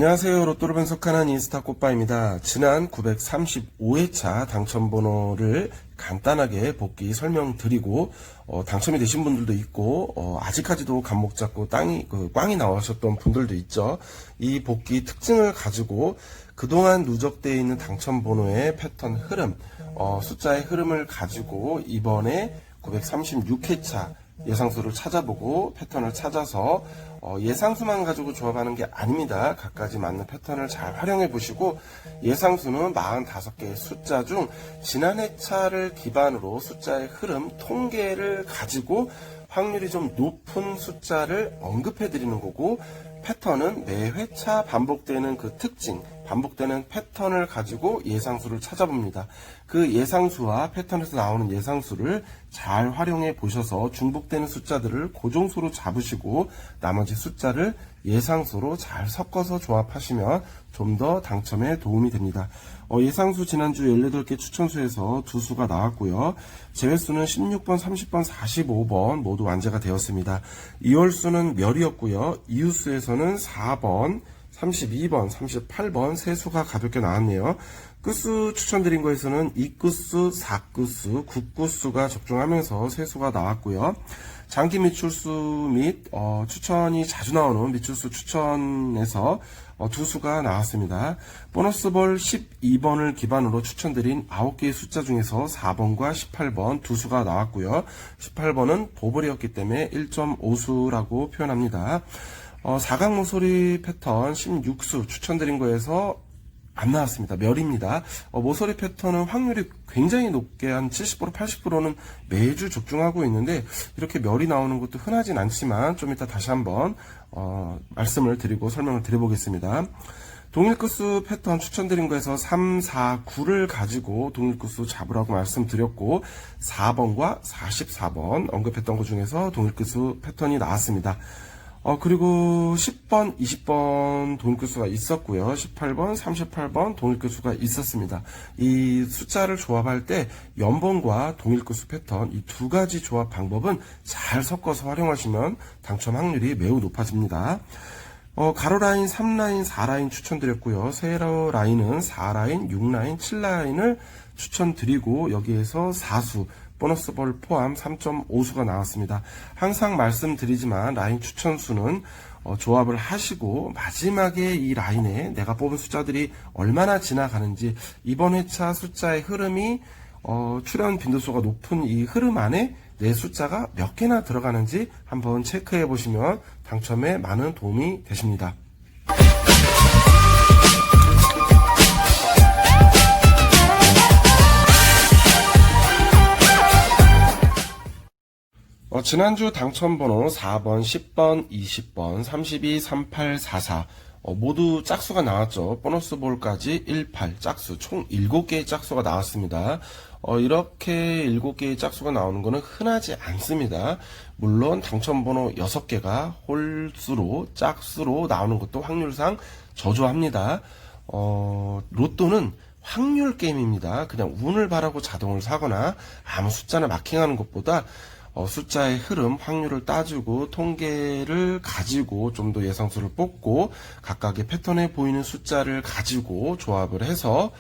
안녕하세요. 로또로 분석하는 인스타 꽃바입니다. 지난 935회차 당첨번호를 간단하게 복귀 설명드리고 당첨이 되신 분들도 있고 아직까지도 감목 잡고 꽝이 나오셨던 분들도 있죠. 이 복귀 특징을 가지고 그동안 누적되어 있는 당첨번호의 패턴 흐름, 숫자의 흐름을 가지고 이번에 936회차 예상수를 찾아보고 패턴을 찾아서 예상수만 가지고 조합하는 게 아닙니다. 각가지 맞는 패턴을 잘 활용해 보시고 예상수는 45개의 숫자 중 지난 회차를 기반으로 숫자의 흐름, 통계를 가지고 확률이 좀 높은 숫자를 언급해 드리는 거고, 패턴은 매 회차 반복되는 그 특징, 반복되는 패턴을 가지고 예상수를 찾아봅니다. 그 예상수와 패턴에서 나오는 예상수를 잘 활용해 보셔서 중복되는 숫자들을 고정수로 잡으시고 나머지 숫자를 예상수로 잘 섞어서 조합하시면 좀 더 당첨에 도움이 됩니다. 예상수 지난주 18개 추천수에서 두 수가 나왔고요. 제외수는 16번, 30번, 45번 모두 완제가 되었습니다. 이월수는 멸이었고요. 이웃수에서는 4번, 32번, 38번 세 수가 가볍게 나왔네요. 끝수 추천드린 거에서는 2끝수, 4끝수, 9끝수가 적중하면서 세 수가 나왔고요. 장기 미출수 및 추천이 자주 나오는 미출수 추천에서 두 수가 나왔습니다. 보너스볼 12번을 기반으로 추천드린 9개의 숫자 중에서 4번과 18번 두 수가 나왔고요. 18번은 보벌이었기 때문에 1.5수라고 표현합니다. 사각모서리 패턴 16수 추천드린 거에서 안 나왔습니다. 멸입니다. 모서리 패턴은 확률이 굉장히 높게 한 70%, 80%는 매주 적중하고 있는데 이렇게 멸이 나오는 것도 흔하진 않지만 좀 이따 다시 한번 말씀을 드리고 설명을 드려보겠습니다. 동일끝수 패턴 추천드린 거에서 3, 4, 9를 가지고 동일끝수 잡으라고 말씀드렸고 4번과 44번 언급했던 것 중에서 동일끝수 패턴이 나왔습니다. 그리고 10번, 20번 동일끝수가 있었고요. 18번, 38번 동일끝수가 있었습니다. 이 숫자를 조합할 때 연번과 동일끝수 패턴 이 두 가지 조합 방법은 잘 섞어서 활용하시면 당첨 확률이 매우 높아집니다. 가로라인, 3라인, 4라인 추천드렸고요. 세로 라인은 4라인, 6라인, 7라인을 추천드리고 여기에서 4수 보너스볼 포함 3.5수가 나왔습니다. 항상 말씀드리지만 라인 추천수는 조합을 하시고 마지막에 이 라인에 내가 뽑은 숫자들이 얼마나 지나가는지 이번 회차 숫자의 흐름이 출현 빈도수가 높은 이 흐름 안에 내 숫자가 몇 개나 들어가는지 한번 체크해 보시면 당첨에 많은 도움이 되십니다. 지난주 당첨번호 4번, 10번, 20번, 32, 38, 44 모두 짝수가 나왔죠. 보너스볼까지 18 짝수 총 7개의 짝수가 나왔습니다. 이렇게 7개의 짝수가 나오는 것은 흔하지 않습니다. 물론 당첨번호 6개가 홀수로 짝수로 나오는 것도 확률상 저조합니다. 로또는 확률 게임입니다. 그냥 운을 바라고 자동을 사거나 아무 숫자나 마킹하는 것보다 숫자의 흐름, 확률을 따지고 통계를 가지고 좀 더 예상수를 뽑고 각각의 패턴에 보이는 숫자를 가지고 조합을 해서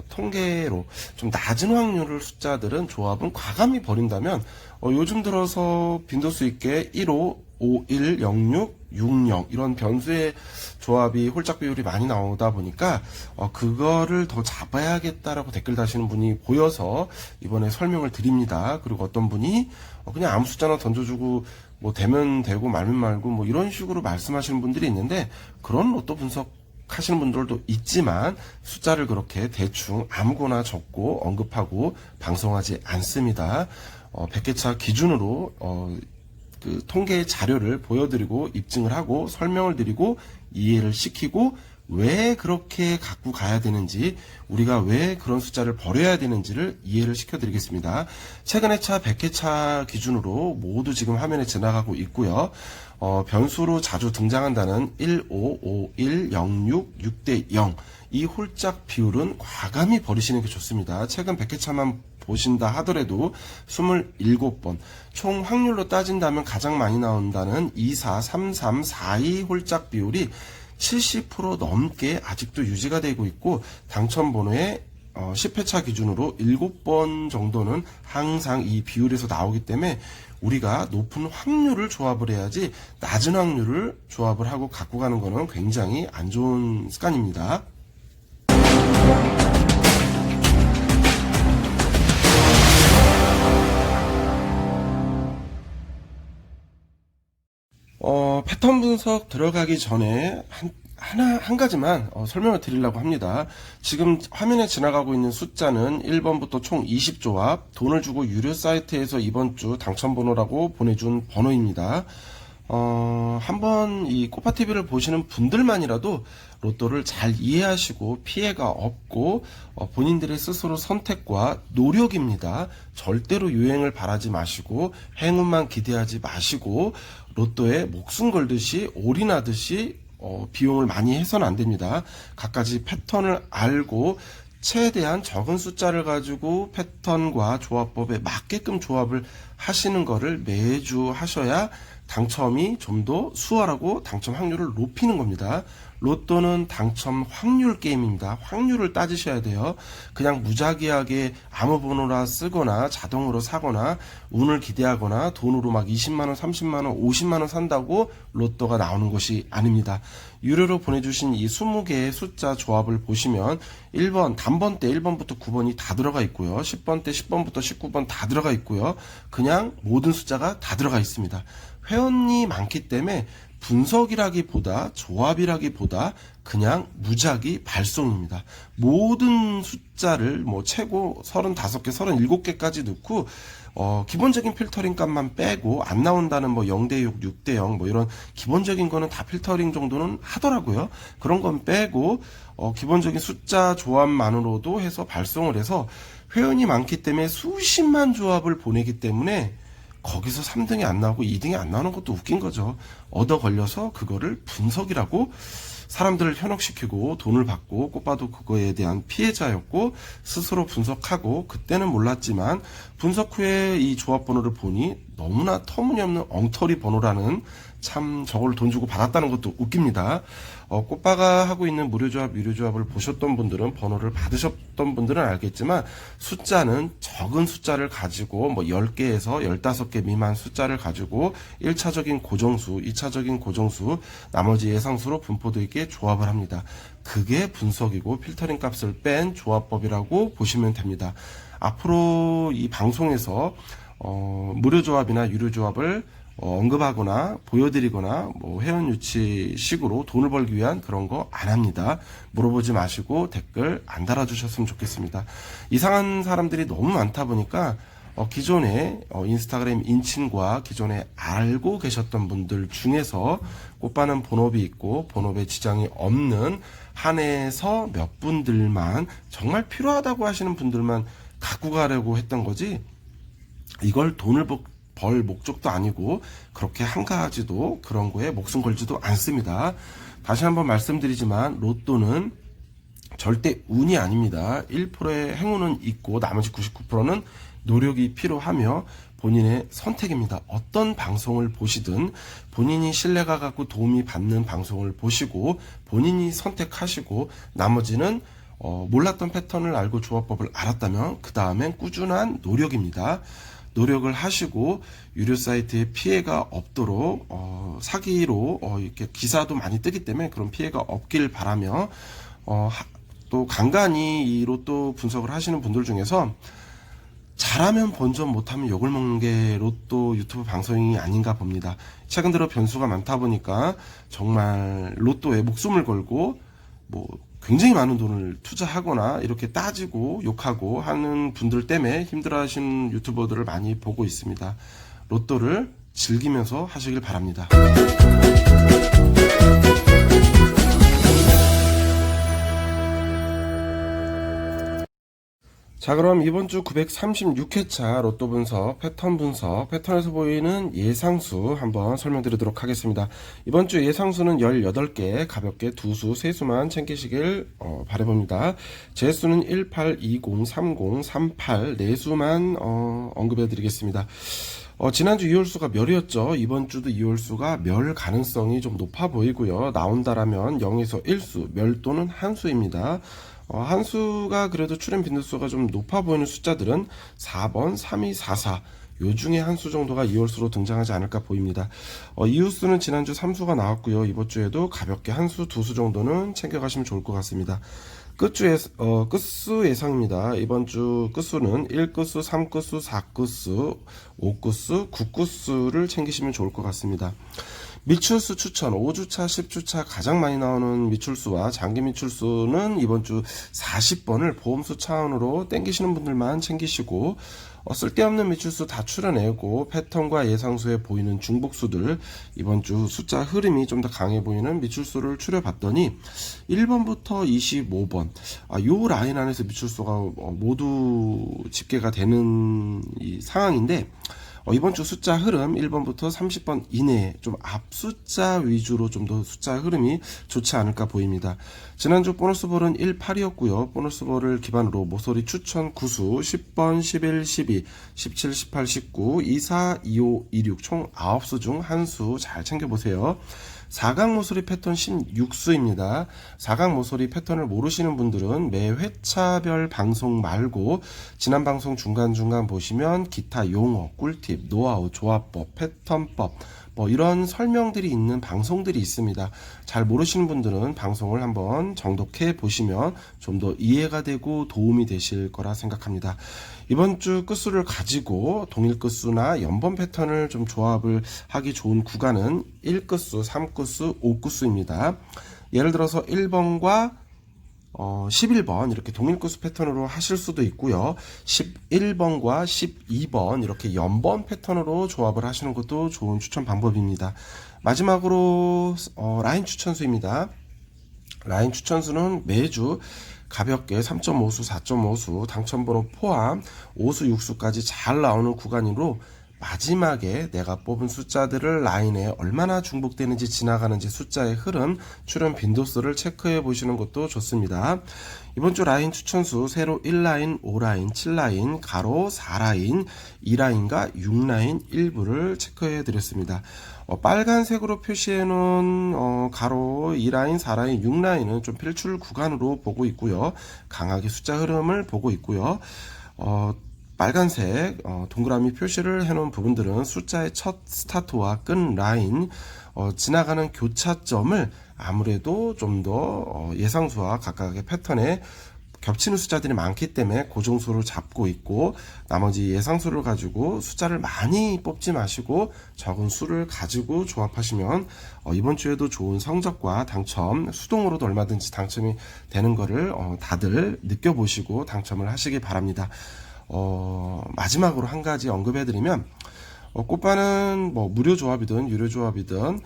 통계로 좀 낮은 확률을 숫자들은 조합은 과감히 버린다면 요즘 들어서 빈도수 있게 15, 51, 06, 60 이런 변수의 조합이 홀짝 비율이 많이 나오다 보니까 그거를 더 잡아야겠다라고 댓글 다시는 분이 보여서 이번에 설명을 드립니다. 그리고 어떤 분이 그냥 아무 숫자나 던져주고 뭐 되면 되고 말면 말고 뭐 이런 식으로 말씀하시는 분들이 있는데 그런 로또 분석 하시는 분들도 있지만 숫자를 그렇게 대충 아무거나 적고 언급하고 방송하지 않습니다. 100개차 기준으로 그 통계의 자료를 보여드리고 입증을 하고 설명을 드리고 이해를 시키고 왜 그렇게 갖고 가야 되는지 우리가 왜 그런 숫자를 버려야 되는지를 이해를 시켜드리겠습니다. 최근 회차 100회차 기준으로 모두 지금 화면에 지나가고 있고요. 변수로 자주 등장한다는 1, 5, 5, 1, 0, 6, 6대 0 이 홀짝 비율은 과감히 버리시는 게 좋습니다. 최근 100회차만 보신다 하더라도 27번 총 확률로 따진다면 가장 많이 나온다는 2, 4, 3, 3, 4, 2 홀짝 비율이 70% 넘게 아직도 유지가 되고 있고, 당첨번호에 10회차 기준으로 7번 정도는 항상 이 비율에서 나오기 때문에 우리가 높은 확률을 조합을 해야지 낮은 확률을 조합을 하고 갖고 가는 거는 굉장히 안 좋은 습관입니다. 패턴 분석 들어가기 전에 한 가지만 설명을 드리려고 합니다. 지금 화면에 지나가고 있는 숫자는 1번부터 총 20조합, 돈을 주고 유료 사이트에서 이번 주 당첨번호라고 보내준 번호입니다. 한번 이 꼬파TV를 보시는 분들만이라도 로또를 잘 이해하시고 피해가 없고 본인들의 스스로 선택과 노력입니다. 절대로 유행을 바라지 마시고 행운만 기대하지 마시고 로또에 목숨 걸듯이 올인하듯이 비용을 많이 해서는 안 됩니다. 각가지 패턴을 알고 최대한 적은 숫자를 가지고 패턴과 조합법에 맞게끔 조합을 하시는 거를 매주 하셔야 당첨이 좀 더 수월하고 당첨 확률을 높이는 겁니다. 로또는 당첨 확률 게임입니다. 확률을 따지셔야 돼요. 그냥 무작위하게 아무 번호나 쓰거나 자동으로 사거나 운을 기대하거나 돈으로 막 20만원, 30만원, 50만원 산다고 로또가 나오는 것이 아닙니다. 유료로 보내주신 이 20개의 숫자 조합을 보시면 1번, 단번 때 1번부터 9번이 다 들어가 있고요. 10번 때 10번부터 19번 다 들어가 있고요. 그냥 모든 숫자가 다 들어가 있습니다. 회원이 많기 때문에 분석이라기보다 조합이라기보다 그냥 무작위 발송입니다. 모든 숫자를 최고 35개, 37개까지 넣고 기본적인 필터링 값만 빼고 안 나온다는 0대 6, 6대 0 이런 기본적인 거는 다 필터링 정도는 하더라고요. 그런 건 빼고 기본적인 숫자 조합만으로도 해서 발송을 해서 회원이 많기 때문에 수십만 조합을 보내기 때문에 거기서 3등이 안 나오고 2등이 안 나오는 것도 웃긴 거죠. 얻어 걸려서 그거를 분석이라고 사람들을 현혹시키고 돈을 받고 꽃봐도 그거에 대한 피해자였고 스스로 분석하고 그때는 몰랐지만 분석 후에 이 조합 번호를 보니 너무나 터무니없는 엉터리 번호라는 참 저걸 돈 주고 받았다는 것도 웃깁니다. 꽃바가 하고 있는 무료조합, 유료조합을 보셨던 분들은 번호를 받으셨던 분들은 알겠지만 숫자는 적은 숫자를 가지고 10개에서 15개 미만 숫자를 가지고 1차적인 고정수, 2차적인 고정수, 나머지 예상수로 분포되어 있게 조합을 합니다. 그게 분석이고 필터링 값을 뺀 조합법이라고 보시면 됩니다. 앞으로 이 방송에서 무료조합이나 유료조합을 언급하거나 보여드리거나 회원 유치식으로 돈을 벌기 위한 그런 거 안 합니다. 물어보지 마시고 댓글 안 달아주셨으면 좋겠습니다. 이상한 사람들이 너무 많다 보니까 기존에 인스타그램 인친과 기존에 알고 계셨던 분들 중에서 꽃바는 본업이 있고 본업에 지장이 없는 한해에서 몇 분들만 정말 필요하다고 하시는 분들만 갖고 가려고 했던 거지 이걸 돈을 벌 목적도 아니고 그렇게 한가하지도 그런 거에 목숨 걸지도 않습니다. 다시 한번 말씀드리지만 로또는 절대 운이 아닙니다. 1%의 행운은 있고 나머지 99%는 노력이 필요하며 본인의 선택입니다. 어떤 방송을 보시든 본인이 신뢰가 갖고 도움이 받는 방송을 보시고 본인이 선택하시고 나머지는 몰랐던 패턴을 알고 조합법을 알았다면 그 다음엔 꾸준한 노력입니다. 노력을 하시고 유료 사이트에 피해가 없도록 사기로 이렇게 기사도 많이 뜨기 때문에 그런 피해가 없길 바라며 또 간간히 이 로또 분석을 하시는 분들 중에서 잘하면 본전 못하면 욕을 먹는 게 로또 유튜브 방송이 아닌가 봅니다. 최근 들어 변수가 많다 보니까 정말 로또에 목숨을 걸고 굉장히 많은 돈을 투자하거나 이렇게 따지고 욕하고 하는 분들 때문에 힘들어하시는 유튜버들을 많이 보고 있습니다. 로또를 즐기면서 하시길 바랍니다. 자, 그럼 이번 주 936회차 로또 분석, 패턴 분석, 패턴에서 보이는 예상수 한번 설명드리도록 하겠습니다. 이번 주 예상수는 18개, 가볍게 2수, 3수만 챙기시길 바라봅니다. 제수는 18, 20, 30, 38, 4수만 언급해 드리겠습니다. 지난주 이홀수가 멸이었죠. 이번 주도 이홀수가 멸 가능성이 좀 높아 보이고요. 나온다라면 0에서 1수, 멸 또는 한수입니다. 한수가 그래도 출현 빈도수가 좀 높아 보이는 숫자들은 4번, 32, 44. 요 중에 한 수 정도가 이홀수로 등장하지 않을까 보입니다. 이홀수는 지난주 3수가 나왔고요. 이번 주에도 가볍게 한 수, 두 수 정도는 챙겨가시면 좋을 것 같습니다. 끝수 예상입니다. 이번 주 끝수는 1끝수, 3끝수, 4끝수, 5끝수, 9끝수를 챙기시면 좋을 것 같습니다. 미출수 추천 5주차, 10주차 가장 많이 나오는 미출수와 장기 미출수는 이번 주 40번을 보험수 차원으로 땡기시는 분들만 챙기시고, 쓸데없는 미출수 다 추려내고 패턴과 예상수에 보이는 중복수들, 이번 주 숫자 흐름이 좀 더 강해 보이는 미출수를 추려봤더니 1번부터 25번 요 라인 안에서 미출수가 모두 집계가 되는 이 상황인데, 이번 주 숫자 흐름 1번부터 30번 이내에 좀 앞숫자 위주로 좀 더 숫자 흐름이 좋지 않을까 보입니다. 지난주 보너스볼은 1, 8이었고요. 보너스볼을 기반으로 모서리 추천 9수 10번, 11, 12, 17, 18, 19, 24, 25, 26 총 9수 중 한 수 잘 챙겨보세요. 4강 모서리 패턴 16수입니다. 4강 모서리 패턴을 모르시는 분들은 매 회차별 방송 말고 지난 방송 중간중간 보시면 기타 용어, 꿀팁, 노하우, 조합법, 패턴법 이런 설명들이 있는 방송들이 있습니다. 잘 모르시는 분들은 방송을 한번 정독해 보시면 좀 더 이해가 되고 도움이 되실 거라 생각합니다. 이번 주 끝수를 가지고 동일 끝수나 연번 패턴을 좀 조합을 하기 좋은 구간은 1끝수, 3끝수, 5끝수입니다. 예를 들어서 1번과 11번 이렇게 동일끝수 패턴으로 하실 수도 있고요. 11번과 12번 이렇게 연번 패턴으로 조합을 하시는 것도 좋은 추천 방법입니다. 마지막으로 라인 추천수입니다. 라인 추천수는 매주 가볍게 3.5수, 4.5수 당첨번호 포함 5수, 6수까지 잘 나오는 구간으로 마지막에 내가 뽑은 숫자들을 라인에 얼마나 중복되는지 지나가는지 숫자의 흐름, 출현 빈도수를 체크해 보시는 것도 좋습니다. 이번 주 라인 추천수 세로 1라인, 5라인, 7라인, 가로 4라인, 2라인과 6라인 일부를 체크해 드렸습니다. 빨간색으로 표시해 놓은 가로 2라인, 4라인, 6라인은 좀 필출 구간으로 보고 있고요. 강하게 숫자 흐름을 보고 있고요. 빨간색 동그라미 표시를 해놓은 부분들은 숫자의 첫 스타트와 끝 라인 지나가는 교차점을 아무래도 좀 더 예상수와 각각의 패턴에 겹치는 숫자들이 많기 때문에 고정수를 잡고 있고, 나머지 예상수를 가지고 숫자를 많이 뽑지 마시고 적은 수를 가지고 조합하시면 이번 주에도 좋은 성적과 당첨, 수동으로도 얼마든지 당첨이 되는 거를 다들 느껴보시고 당첨을 하시기 바랍니다. 마지막으로 한 가지 언급해드리면, 꽃바는 무료 조합이든 유료 조합이든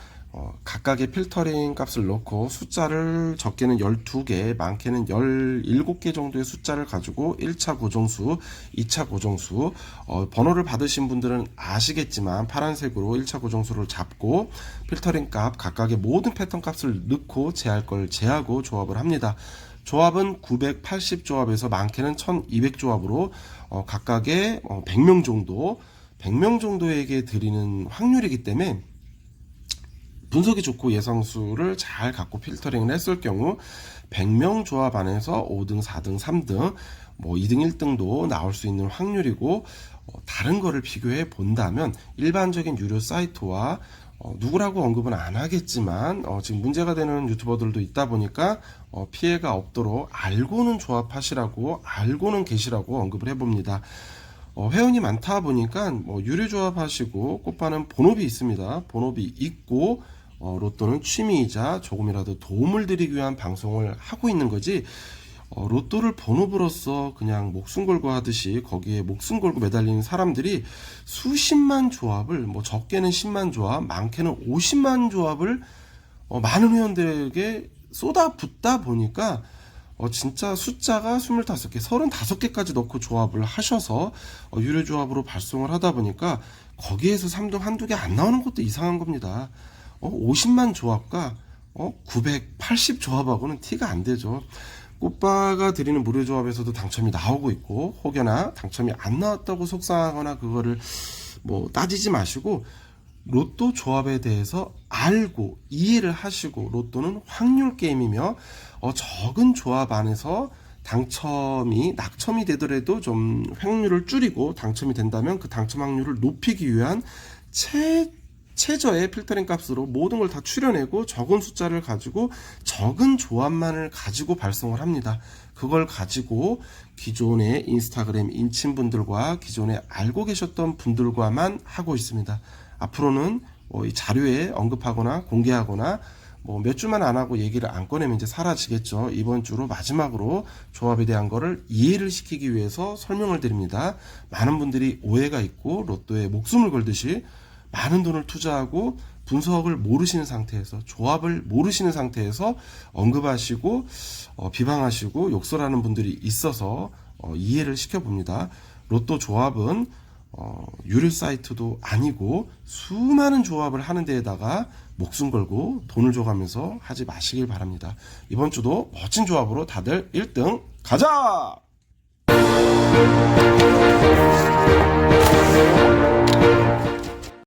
각각의 필터링 값을 넣고 숫자를 적게는 12개, 많게는 17개 정도의 숫자를 가지고 1차 고정수, 2차 고정수, 번호를 받으신 분들은 아시겠지만 파란색으로 1차 고정수를 잡고 필터링 값 각각의 모든 패턴 값을 넣고 제할 걸 제하고 조합을 합니다. 조합은 980 조합에서 많게는 1200 조합으로 각각의 100명 정도에게 드리는 확률이기 때문에 분석이 좋고 예상수를 잘 갖고 필터링을 했을 경우 100명 조합 안에서 5등, 4등, 3등, 2등, 1등도 나올 수 있는 확률이고, 다른 거를 비교해 본다면 일반적인 유료 사이트와 누구라고 언급은 안 하겠지만 지금 문제가 되는 유튜버들도 있다 보니까 피해가 없도록 알고는 조합하시라고, 알고는 계시라고 언급을 해봅니다. 회원이 많다 보니까 유료 조합하시고 꽃바는 본업이 있습니다. 본업이 있고 로또는 취미이자 조금이라도 도움을 드리기 위한 방송을 하고 있는 거지, 로또를 본업으로서 그냥 목숨 걸고 하듯이 거기에 목숨 걸고 매달리는 사람들이 수십만 조합을, 적게는 10만 조합, 많게는 50만 조합을 많은 회원들에게 쏟아붓다 보니까 진짜 숫자가 25개, 35개까지 넣고 조합을 하셔서 유료 조합으로 발송을 하다 보니까 거기에서 3등 한두 개 안 나오는 것도 이상한 겁니다. 50만 조합과 980 조합하고는 티가 안 되죠. 꽃바가 드리는 무료 조합에서도 당첨이 나오고 있고, 혹여나 당첨이 안 나왔다고 속상하거나 그거를 뭐 따지지 마시고 로또 조합에 대해서 알고 이해를 하시고, 로또는 확률 게임이며 적은 조합 안에서 낙첨이 되더라도 좀 확률을 줄이고 당첨이 된다면 그 당첨 확률을 높이기 위한 최저의 필터링 값으로 모든 걸 다 추려내고 적은 숫자를 가지고 적은 조합만을 가지고 발송을 합니다. 그걸 가지고 기존의 인스타그램 인친분들과 기존에 알고 계셨던 분들과만 하고 있습니다. 앞으로는 이 자료에 언급하거나 공개하거나 몇 주만 안 하고 얘기를 안 꺼내면 이제 사라지겠죠. 이번 주로 마지막으로 조합에 대한 거를 이해를 시키기 위해서 설명을 드립니다. 많은 분들이 오해가 있고 로또에 목숨을 걸듯이 많은 돈을 투자하고 분석을 모르시는 상태에서, 조합을 모르시는 상태에서 언급하시고 비방하시고 욕설하는 분들이 있어서 이해를 시켜봅니다. 로또 조합은 유료 사이트도 아니고 수많은 조합을 하는 데에다가 목숨 걸고 돈을 줘가면서 하지 마시길 바랍니다. 이번 주도 멋진 조합으로 다들 1등 가자!